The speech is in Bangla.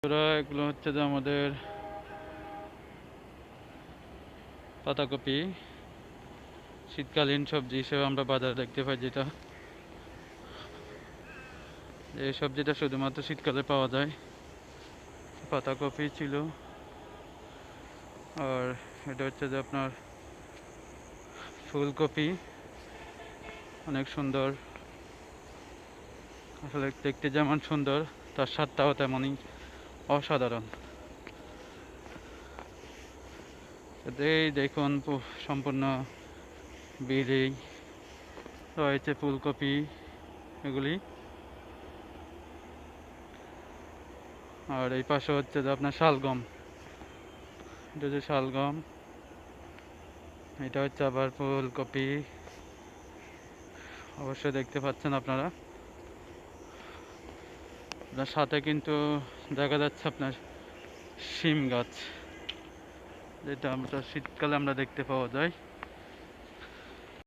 এগুলো হচ্ছে যে আমাদের পাতাকপি, শীতকালীন সবজি হিসেবে আমরা বাজারে দেখতে পাই, যেটা এই সবজিটা শুধুমাত্র শীতকালে পাওয়া যায়। পাতাকপি ছিল। আর এটা হচ্ছে যে আপনার ফুলকপি, অনেক সুন্দর, আসলে দেখতে যেমন সুন্দর তার স্বাদটাও তেমনই অসাধারণ। এই দেখুন সম্পূর্ণ বিলি রয়েছে ফুলকপি এগুলি। আর এই পাশে হচ্ছে যে আপনার শালগম, এটা যে শালগম, এটা হচ্ছে আবার ফুলকপি, অবশ্যই দেখতে পাচ্ছেন আপনারা। আপনার সাথে কিন্তু দেখা যাচ্ছে আপনার শিম গাছ, যেটা আমরা শীতকালে দেখতে পাওয়া যায়।